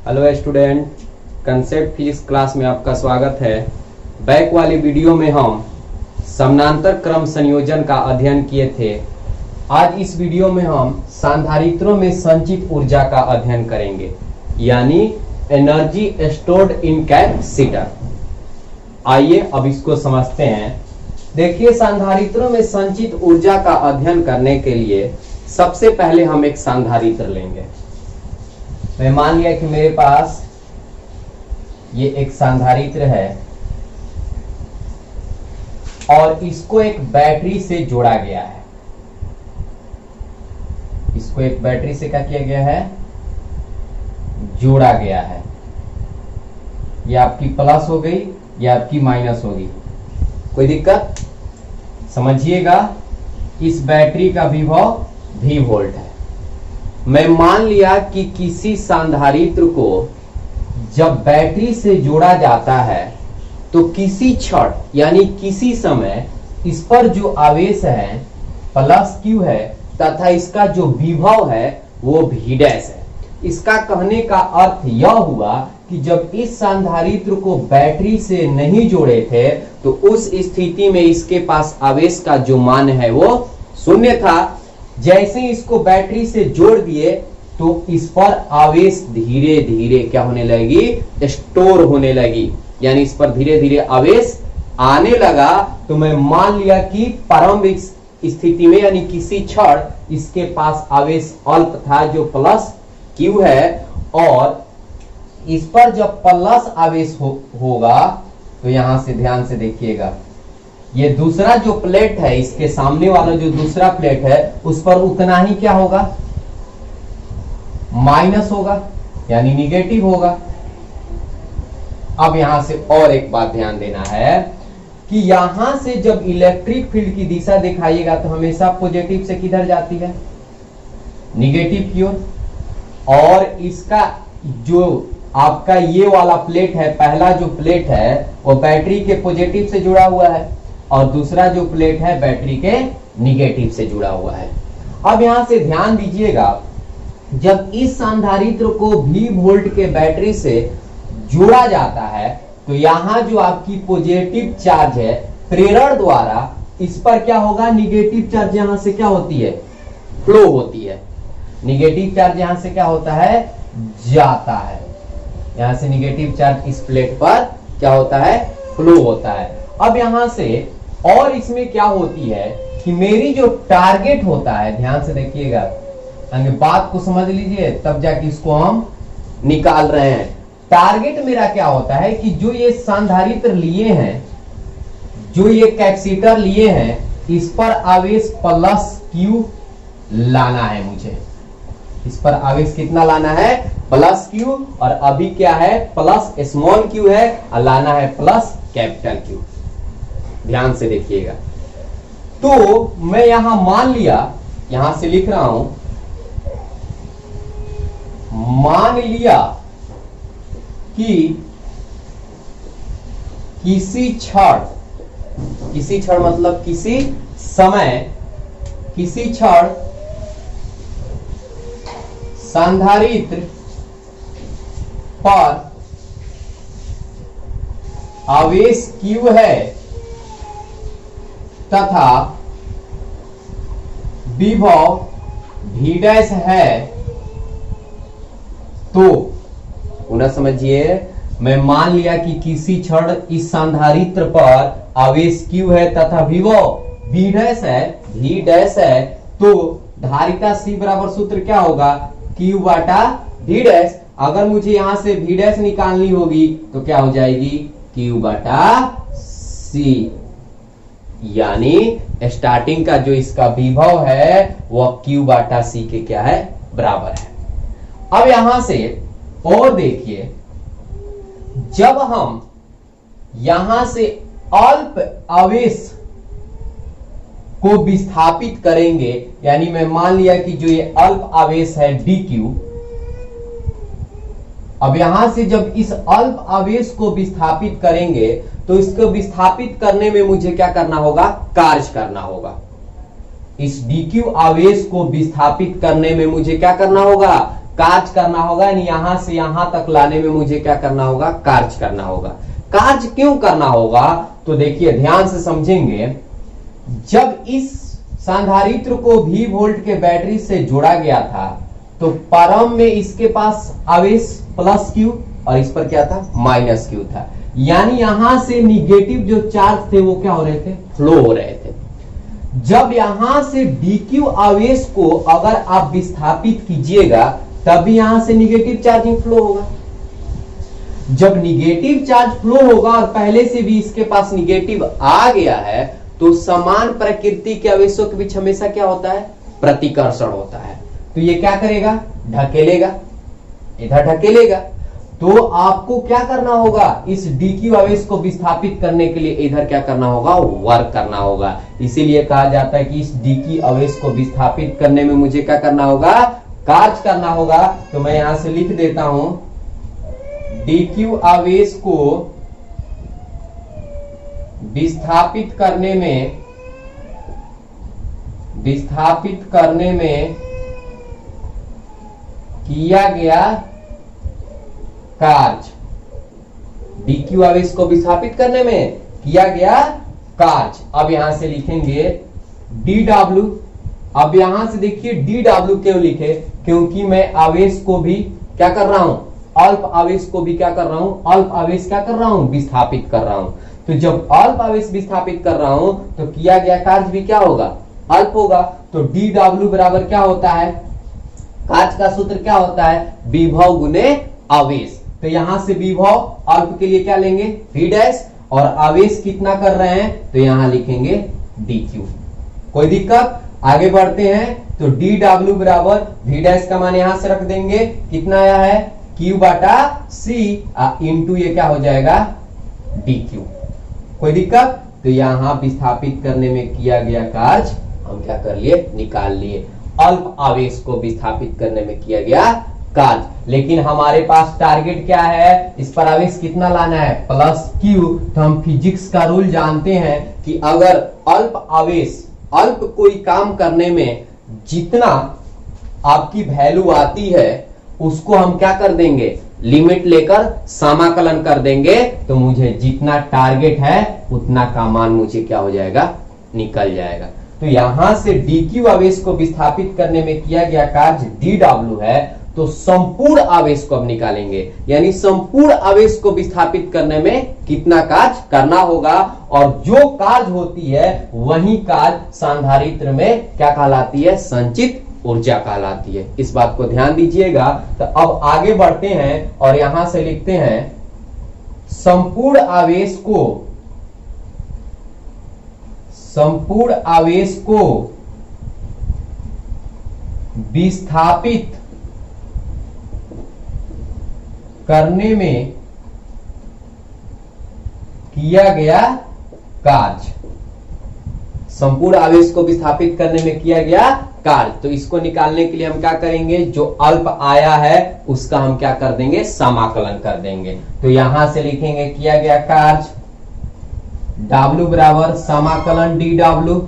Hello student, concept physics class में आपका स्वागत है। बैक वाली वीडियो में हम समानांतर क्रम संयोजन का अध्ययन किए थे। आज इस वीडियो में हम सांधारित्रों में संचित ऊर्जा का अध्ययन करेंगे, यानी एनर्जी स्टोर्ड इन कैपेसिटर। आइए अब इसको समझते हैं। देखिए, सांधारित्रों में संचित ऊर्जा का अध्ययन करने के लिए सबसे पहले हम एक सांधारित्र लेंगे। मैं मान लिया कि मेरे पास ये एक सांधारित्र है और इसको एक बैटरी से जोड़ा गया है। इसको एक बैटरी से क्या किया गया है? जोड़ा गया है। ये आपकी प्लस हो गई, ये आपकी माइनस होगी। कोई दिक्कत? समझिएगा, इस बैटरी का विभव V वोल्ट है। मैं मान लिया कि किसी सांधारित्र को जब बैटरी से जोड़ा जाता है तो किसी क्षण यानी किसी समय इस पर जो आवेश है प्लस Q है तथा इसका जो विभव है वो V डैश है। इसका कहने का अर्थ यह हुआ कि जब इस सांधारित्र को बैटरी से नहीं जोड़े थे तो उस स्थिति में इसके पास आवेश का जो मान है वो शून्य था। जैसे ही इसको बैटरी से जोड़ दिए तो इस पर आवेश धीरे धीरे क्या होने लगी? स्टोर होने लगी, यानी इस पर धीरे धीरे आवेश आने लगा। तो मैं मान लिया कि प्रारंभिक स्थिति में यानी किसी क्षण इसके पास आवेश अल्प था जो प्लस Q है, और इस पर जब प्लस आवेश होगा तो यहां से ध्यान से देखिएगा, ये दूसरा जो प्लेट है, इसके सामने वाला जो दूसरा प्लेट है उस पर उतना ही क्या होगा? माइनस होगा, यानी निगेटिव होगा। अब यहां से और एक बात ध्यान देना है कि यहां से जब इलेक्ट्रिक फील्ड की दिशा दिखाइएगा तो हमेशा पॉजिटिव से किधर जाती है? निगेटिव की ओर। और इसका जो आपका ये वाला प्लेट है, पहला जो प्लेट है वो बैटरी के पॉजिटिव से जुड़ा हुआ है और दूसरा जो प्लेट है बैटरी के निगेटिव से जुड़ा हुआ है। अब यहां से ध्यान दीजिएगा, जब इस सांधारित्र को V वोल्ट के बैटरी से जोड़ा जाता है तो यहां जो आपकी पॉजिटिव चार्ज है प्रेरण द्वारा इस पर क्या होगा? निगेटिव चार्ज यहां से क्या होती है? फ्लो होती है। निगेटिव चार्ज यहां से क्या होता है? जाता है। यहां से निगेटिव चार्ज इस प्लेट पर क्या होता है? फ्लो होता है। अब यहां से और इसमें क्या होती है कि मेरी जो टारगेट होता है, ध्यान से देखिएगा, बात को समझ लीजिए तब जाके इसको हम निकाल रहे हैं। टारगेट मेरा क्या होता है कि जो ये सांधारित्र लिए हैं, जो ये कैपेसिटर लिए हैं, इस पर आवेश प्लस Q लाना है मुझे। इस पर आवेश कितना लाना है? Plus Q। और अभी क्या है? प्लस स्मॉल q है और लाना है प्लस कैपिटल Q। ध्यान से देखिएगा। तो मैं यहां मान लिया, यहां से लिख रहा हूं, मान लिया कि किसी क्षण मतलब किसी समय, किसी क्षण सांधारित्र पर आवेश Q है तथा विभव V डैश है। तो पुनः समझिए, मैं मान लिया कि किसी क्षण इस सांधारित्र पर आवेश Q है तथा विभव V डैश है, V डैश है। तो धारिता C बराबर सूत्र क्या होगा? Q बाटा V डैश। अगर मुझे यहां से V डैश निकालनी होगी तो क्या हो जाएगी? Q बाटा C, यानी स्टार्टिंग का जो इसका विभव है वह Q बाटा C के क्या है? बराबर है। अब यहां से और देखिए, जब हम यहां से अल्प आवेश को विस्थापित करेंगे, यानी मैं मान लिया कि जो ये अल्प आवेश है dq, अब यहां से जब इस अल्प आवेश को विस्थापित करेंगे तो इसको विस्थापित करने में मुझे क्या करना होगा? कार्य करना होगा। इस dq आवेश को विस्थापित करने में मुझे क्या करना होगा? कार्य करना होगा, यानी यहां से यहां तक लाने में मुझे क्या करना होगा, कार्य करना होगा। कार्य क्यों करना होगा, तो देखिए ध्यान से समझेंगे। जब इस संधारित्र को V वोल्ट के बैटरी से जोड़ा गया था तो प्रारंभ में इसके पास आवेश प्लस Q और इस पर क्या था, माइनस Q था, यानी यहां से निगेटिव जो चार्ज थे वो क्या हो रहे थे, फ्लो हो रहे थे। जब यहां से dq आवेश को अगर आप विस्थापित कीजिएगा तभी यहां से निगेटिव चार्जिंग फ्लो होगा। जब निगेटिव चार्ज फ्लो होगा और पहले से भी इसके पास निगेटिव आ गया है तो समान प्रकृति के आवेशों के बीच हमेशा क्या होता है, प्रतिकर्षण होता है। तो ये क्या करेगा, ढकेलेगा, इधर ढकेलेगा। तो आपको क्या करना होगा, इस dq आवेश को विस्थापित करने के लिए इधर क्या करना होगा, वर्क करना होगा। इसीलिए कहा जाता है कि इस dq आवेश को विस्थापित करने में मुझे क्या करना होगा, कार्य करना होगा। तो मैं यहां से लिख देता हूं, dq आवेश को विस्थापित करने में किया गया कार्य, dq आवेश को विस्थापित करने में किया गया कार्य। अब यहां से लिखेंगे dw। अब यहां से देखिए dw क्यों लिखे, क्योंकि मैं आवेश को भी क्या कर रहा हूं, अल्प आवेश को भी क्या कर रहा हूं, अल्प आवेश क्या कर रहा हूं, विस्थापित कर रहा हूं। तो जब अल्प आवेश विस्थापित कर रहा हूं तो किया गया कार्य भी क्या होगा, अल्प होगा। तो dw बराबर क्या होता है, कार्य का सूत्र क्या होता है, विभव गुने आवेश। तो यहां से विभव अल्प के लिए क्या लेंगे, v डैश, और आवेश कितना कर रहे हैं तो यहां लिखेंगे dq। कोई दिक्कत, आगे बढ़ते हैं। तो dw बराबर v डैश का मान यहां से रख देंगे, कितना आया है, q बाटा c इंटू ये क्या हो जाएगा, dq। कोई दिक्कत, तो यहां विस्थापित करने में किया गया कार्य हम क्या कर लिए, निकाल लिए। अल्प आवेश को विस्थापित करने में किया गया कार्य। लेकिन हमारे पास टारगेट क्या है, इस पर आवेश कितना लाना है, प्लस Q। तो हम फिजिक्स का रूल जानते हैं कि अगर अल्प आवेश, अल्प कोई काम करने में जितना आपकी वैल्यू आती है उसको हम क्या कर देंगे, लिमिट लेकर समाकलन कर देंगे, तो मुझे जितना टारगेट है उतना का मान मुझे क्या हो जाएगा, निकल जाएगा। तो यहां से dq आवेश को विस्थापित करने में किया गया कार्य dw है, तो संपूर्ण आवेश को अब निकालेंगे, यानी संपूर्ण आवेश को विस्थापित करने में कितना कार्य करना होगा, और जो कार्य होती है वही कार्य संधारित्र में क्या कहलाती है, संचित ऊर्जा कहलाती है। इस बात को ध्यान दीजिएगा। तो अब आगे बढ़ते हैं और यहां से लिखते हैं, संपूर्ण आवेश को विस्थापित करने में किया गया कार्य, संपूर्ण आवेश को विस्थापित करने में किया गया कार्य। तो इसको निकालने के लिए हम क्या करेंगे, जो अल्प आया है उसका हम क्या कर देंगे, समाकलन कर देंगे। तो यहां से लिखेंगे किया गया कार्य W बराबर समाकलन dw।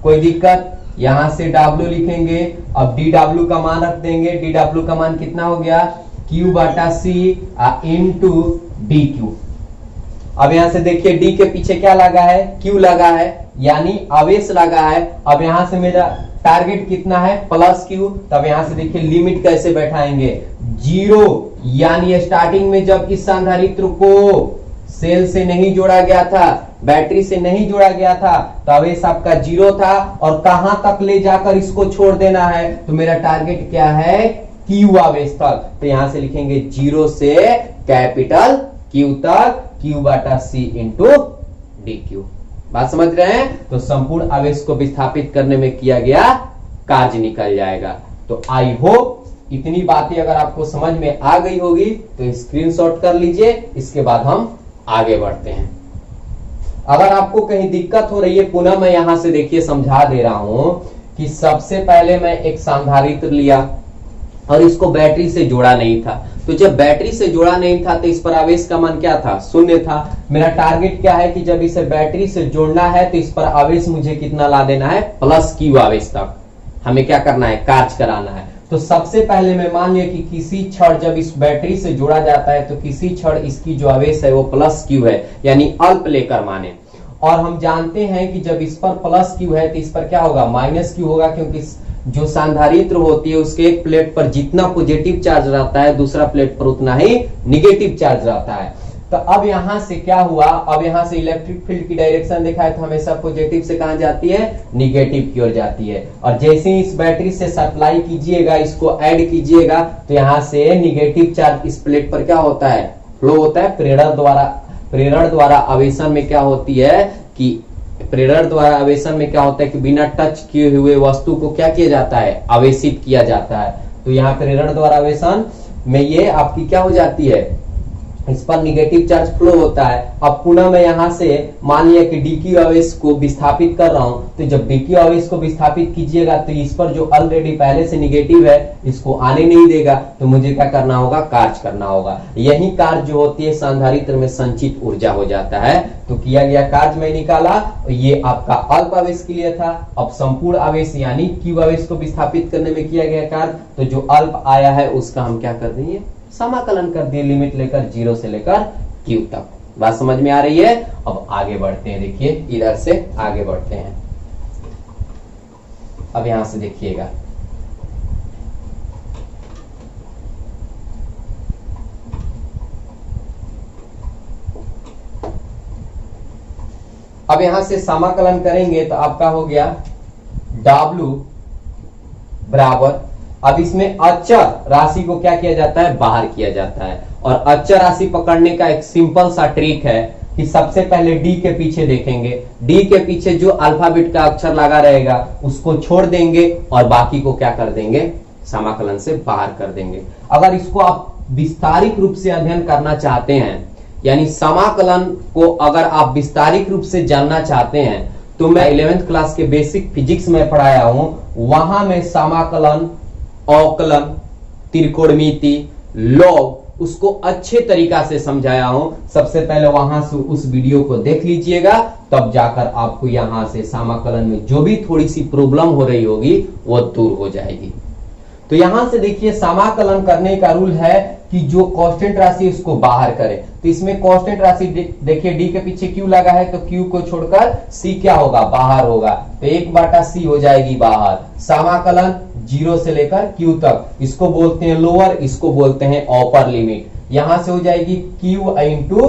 कोई दिक्कत, यहां से W लिखेंगे। अब dw का मान रख देंगे, dw का मान कितना हो गया, q बाटा c इंटू dq। अब यहां से देखिए d के पीछे क्या लगा है, q लगा है, यानी आवेश लगा है। अब यहां से मेरा टारगेट कितना है, प्लस q। तब यहां से देखिए लिमिट कैसे बैठाएंगे, 0, यानी स्टार्टिंग में जब इस संधारित्र को सेल से नहीं जोड़ा गया था, बैटरी से नहीं जोड़ा गया था, तो आवेश आपका 0 था, और कहां तक ले जाकर इसको छोड़ देना है, तो मेरा टारगेट क्या है, q आवेश तक। तो यहां से लिखेंगे 0 से कैपिटल Q तक, q बाटा c इंटू dq। बात समझ रहे हैं। तो संपूर्ण आवेश को विस्थापित करने में किया गया कार्य निकल जाएगा। तो आई होप इतनी बातें अगर आपको समझ में आ गई होगी तो स्क्रीनशॉट कर लीजिए, इसके बाद हम आगे बढ़ते हैं। अगर आपको कहीं दिक्कत हो रही है, पुनः मैं यहां से देखिए समझा दे रहा हूं कि सबसे पहले मैं एक संधारित्र लिया और इसको बैटरी से जोड़ा नहीं था। तो जब बैटरी से जोड़ा नहीं था तो इस पर आवेश का मान क्या था, 0 था। मेरा टारगेट क्या है कि जब इसे बैटरी से जोड़ना है तो इस पर आवेश मुझे कितना ला देना है, प्लस q आवेश तक हमें क्या करना है, कार्य कराना है। तो तो सबसे पहले मैं मान लिया कि किसी क्षण जब इस बैटरी से जोड़ा जाता है तो किसी क्षण इसकी जो आवेश है वो प्लस क्यू है, यानी अल्प लेकर माने। और हम जानते हैं कि जब इस पर प्लस क्यू है तो इस पर क्या होगा, माइनस क्यू होगा, क्योंकि जो संधारित्र होती है उसके एक प्लेट पर जितना पॉजिटिव चार्ज रहता है दूसरा प्लेट पर उतना ही निगेटिव चार्ज रहता है। तो अब यहां से क्या हुआ, अब यहां से इलेक्ट्रिक फील्ड की डायरेक्शन देखा है तो हमेशा पॉजिटिव से कहां जाती है, निगेटिव की ओर जाती है। और जैसे ही इस बैटरी से सप्लाई कीजिएगा, इसको ऐड कीजिएगा, तो यहां से निगेटिव चार्ज इस प्लेट पर क्या होता है, फ्लो होता है। प्रेरण द्वारा आवेशन में क्या होती है कि प्रेरण द्वारा आवेशन में क्या होता है कि बिना टच किए हुए वस्तु को क्या किया जाता है, आवेशित किया जाता है। तो यहाँ प्रेरण द्वारा आवेशन में ये आपकी क्या हो जाती है, इस पर निगेटिव चार्ज फ्लो होता है। अब पुनः मैं यहां से मान लिया कि डीक्यू आवेश को विस्थापित कर रहा हूं, तो जब डीक्यू आवेश को विस्थापित कीजिएगा तो इस पर जो ऑलरेडी पहले से निगेटिव है इसको आने नहीं देगा, तो मुझे क्या करना होगा, कार्य करना होगा। यही कार्य जो होती है संधारित्र में संचित ऊर्जा हो जाता है। तो किया गया कार्य मैं निकाला, ये आपका अल्प आवेश के लिए था। अब संपूर्ण आवेश यानी क्यू आवेश को विस्थापित करने में किया गया कार्य, तो जो अल्प आया है उसका हम क्या कर देंगे, समाकलन कर दिए, लिमिट लेकर 0 से लेकर क्यू तक। बात समझ में आ रही है। अब आगे बढ़ते हैं, देखिए इधर से आगे बढ़ते हैं। अब यहां से देखिएगा, अब यहां से समाकलन करेंगे तो आपका हो गया W बराबर, अब इसमें अचर राशि को क्या किया जाता है, बाहर किया जाता है। और अचर राशि पकड़ने का एक सिंपल सा ट्रिक है कि सबसे पहले डी के पीछे देखेंगे, डी के पीछे जो अल्फाबेट का अक्षर लगा रहेगा उसको छोड़ देंगे और बाकी को क्या कर देंगे, समाकलन से बाहर कर देंगे। अगर इसको आप विस्तारित रूप से अध्ययन करना चाहते हैं, यानी समाकलन को अगर आप विस्तारित रूप से जानना चाहते हैं, तो मैं 11th क्लास के बेसिक फिजिक्स में पढ़ाया हूं, वहां में समाकलन, अवकलन, त्रिकोणमिति, लॉग उसको अच्छे तरीका से समझाया हूं। सबसे पहले वहां से उस वीडियो को देख लीजिएगा, तब जाकर आपको यहां से समाकलन में जो भी थोड़ी सी प्रॉब्लम हो रही होगी वो दूर हो जाएगी। तो यहां से देखिए समाकलन करने का रूल है कि जो कांस्टेंट राशि उसको बाहर करें। तो इसमें कांस्टेंट राशि देखिए डी के पीछे क्यू लगा है, तो क्यू को छोड़कर सी क्या होगा, बाहर होगा। तो 1/c हो जाएगी बाहर। समाकलन 0 से लेकर क्यू तक, इसको बोलते हैं लोअर, इसको बोलते हैं अपर लिमिट। यहां से हो जाएगी क्यू इंटू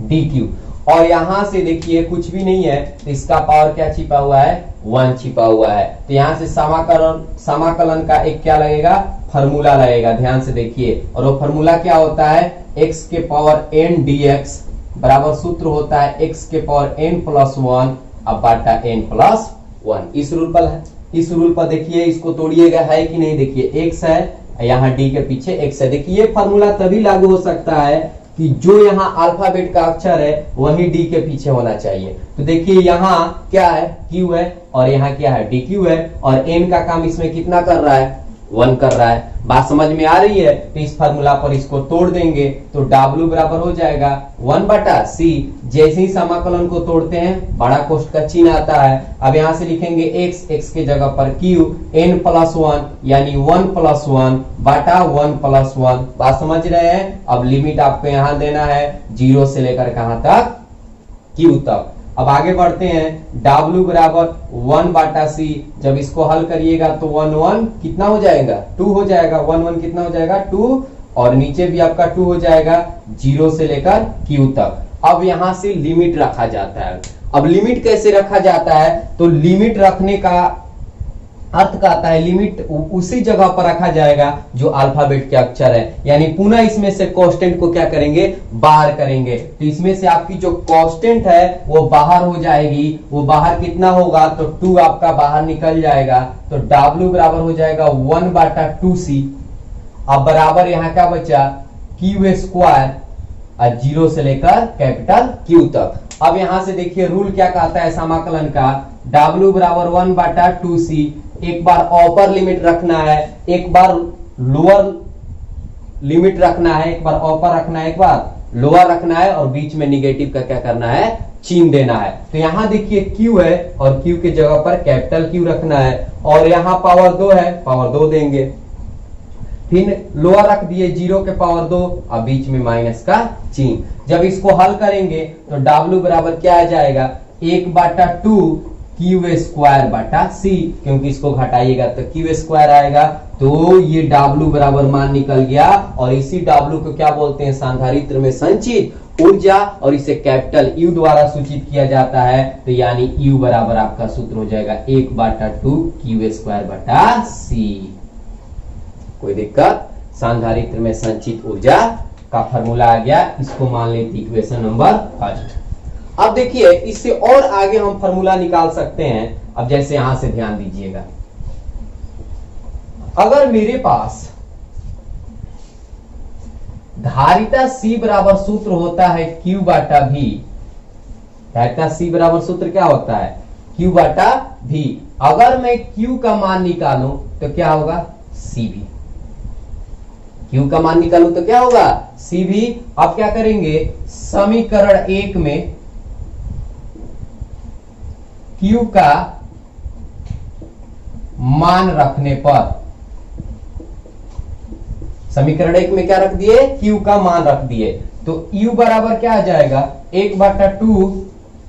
डी क्यू। और यहां से देखिए कुछ भी नहीं है, तो इसका पावर क्या छिपा हुआ है, 1 छिपा हुआ है। तो यहां से समाकलन का एक क्या लगेगा, फॉर्मूला लगेगा। ध्यान से देखिए, और वो फॉर्मूला क्या होता है, x के पावर n dx बराबर सूत्र होता है x के पावर n प्लस 1 अब बाटा n प्लस 1। इस रूल पर है, इस रूल पर देखिए इसको तोड़िएगा, है कि नहीं, देखिए x है, यहाँ d के पीछे x है। देखिए ये फॉर्मूला तभी लागू हो सकता है कि जो यहाँ अल्फाबेट का अक्षर है वही डी के पीछे होना चाहिए। तो देखिए यहाँ क्या है, क्यू है, और यहाँ क्या है, डी क्यू है, और एन का काम इसमें कितना कर रहा है, 1 कर रहा है। बात समझ में आ रही है। तो इस फार्मूला पर इसको तोड़ देंगे तो W बराबर हो जाएगा 1/c। जैसे ही समाकलन को तोड़ते हैं बड़ा कोष्ठ का चिन्ह आता है। अब यहां से लिखेंगे x के जगह पर q, n प्लस 1 यानी 1 प्लस 1 बटा 1 प्लस 1। बात समझ रहे हैं। अब लिमिट आपको यहां देना है 0 से लेकर कहां तक, q तक। अब आगे बढ़ते हैं, W बराबर 1/c। जब इसको हल करिएगा तो 1 कितना हो जाएगा, 2 हो जाएगा। 1 कितना हो जाएगा, 2, और नीचे भी आपका 2 हो जाएगा 0 से लेकर Q तक। अब यहां से लिमिट रखा जाता है। अब लिमिट कैसे रखा जाता है, तो लिमिट रखने का अर्थ कहता है लिमिट उसी जगह पर रखा जाएगा जो अल्फाबेट के अक्षर है, यानी पुनः इसमें से कांस्टेंट को क्या करेंगे, बाहर करेंगे। तो इसमें से आपकी जो कांस्टेंट है वो बाहर हो जाएगी। वो बाहर कितना होगा, तो 2 आपका बाहर निकल जाएगा। तो W बराबर हो जाएगा 1/2c। अब बराबर यहाँ क्या बचा, Q स्क्वायर 0 से लेकर कैपिटल Q तक। अब यहां से देखिए रूल क्या कहता है समाकलन का, W बराबर 1/2c। एक बार अपर लिमिट रखना है, एक बार लोअर लिमिट रखना है, एक बार अपर रखना है, एक बार लोअर रखना है, और बीच में निगेटिव का क्या करना है, चिन्ह देना है। तो यहां देखिए Q है और Q के जगह पर कैपिटल Q रखना है, और यहां पावर 2 है, पावर 2 देंगे। फिर लोअर रख दिए 0 के पावर 2 और बीच में माइनस का चिन्ह। जब इसको हल करेंगे तो W बराबर क्या आ जाएगा, 1/2 Q स्क्वायर बटा C, क्योंकि इसको घटाइएगा तो Q स्क्वायर आएगा। तो ये W बराबर मान निकल गया, और इसी W को क्या बोलते हैं, सांधारित्र में संचित ऊर्जा, और इसे कैपिटल U द्वारा सूचित किया जाता है। तो यानी U बराबर आपका सूत्र हो जाएगा 1/2 Q स्क्वायर बटा C। कोई दिक्कत, सांधारित्र में संचित ऊर्जा का फॉर्मूला आ गया, इसको मान लेते इक्वेशन नंबर फर्स्ट। अब देखिए इससे और आगे हम फॉर्मूला निकाल सकते हैं। अब जैसे यहां से ध्यान दीजिएगा, अगर मेरे पास धारिता C बराबर सूत्र होता है Q बटा V, धारिता C बराबर सूत्र क्या होता है, Q बटा V। अगर मैं Q का मान निकालूं तो क्या होगा, CV। Q का मान निकालूं तो क्या होगा, CV। अब क्या करेंगे, समीकरण 1 में Q का मान रखने पर, समीकरण 1 में क्या रख दिए, Q का मान रख दिए, तो U बराबर क्या आ जाएगा, 1/2,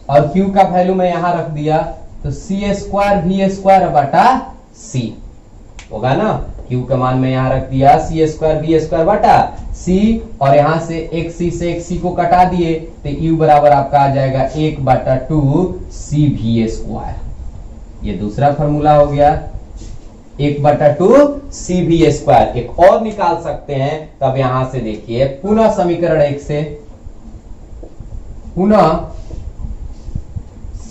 और Q का वैल्यू मैं यहां रख दिया, तो C स्क्वायर V स्क्वायर बटा C होगा ना। Q का मान मैं यहां रख दिया, C स्क्वायर V स्क्वायर बटा C, और यहां से एक C से एक C को कटा दिए, तो U बराबर आपका आ जाएगा 1/2 CV स्क्वायर। ये दूसरा फॉर्मूला हो गया, 1/2 CV स्क्वायर। एक और निकाल सकते हैं, तब यहां से देखिए पुनः समीकरण 1 से, पुनः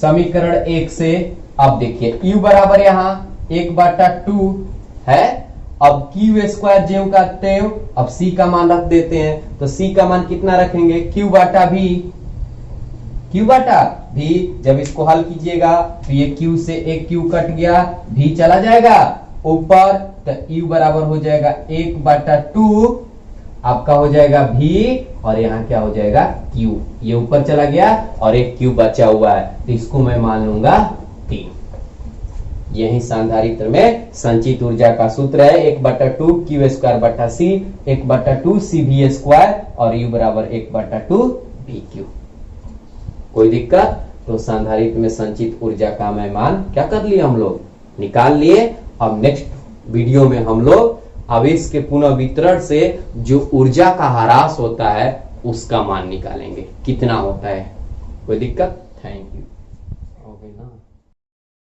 समीकरण 1 से, अब देखिए U बराबर यहां 1/2 है। अब Q स्क्वायर ज्यों का त्यों, अब C का मान रख देते हैं, तो C का मान कितना रखेंगे, Q बटा V। Q बटा V, जब इसको हल कीजिएगा तो ये Q से एक Q कट गया, V चला जाएगा ऊपर, तो U बराबर हो जाएगा 1/2 आपका हो जाएगा V, और यहाँ क्या हो जाएगा Q, ये ऊपर चला गया और एक Q बचा हुआ है, तो इसको मैं मान लूंगा 3। यही सांधारित्र में संचित ऊर्जा का सूत्र है, 1/2 Q स्क्वायर बटा C, 1/2 CV स्क्वायर, और U बराबर 1/2 VQ। कोई दिक्कत, तो सांधारित्र में संचित ऊर्जा का मैं मान क्या कर लिया, हम लोग निकाल लिए। अब नेक्स्ट वीडियो में हम लोग आवेश के पुनः वितरण से जो ऊर्जा का ह्रास होता है उसका मान निकालेंगे, कितना होता है। कोई दिक्कत, थैंक यू।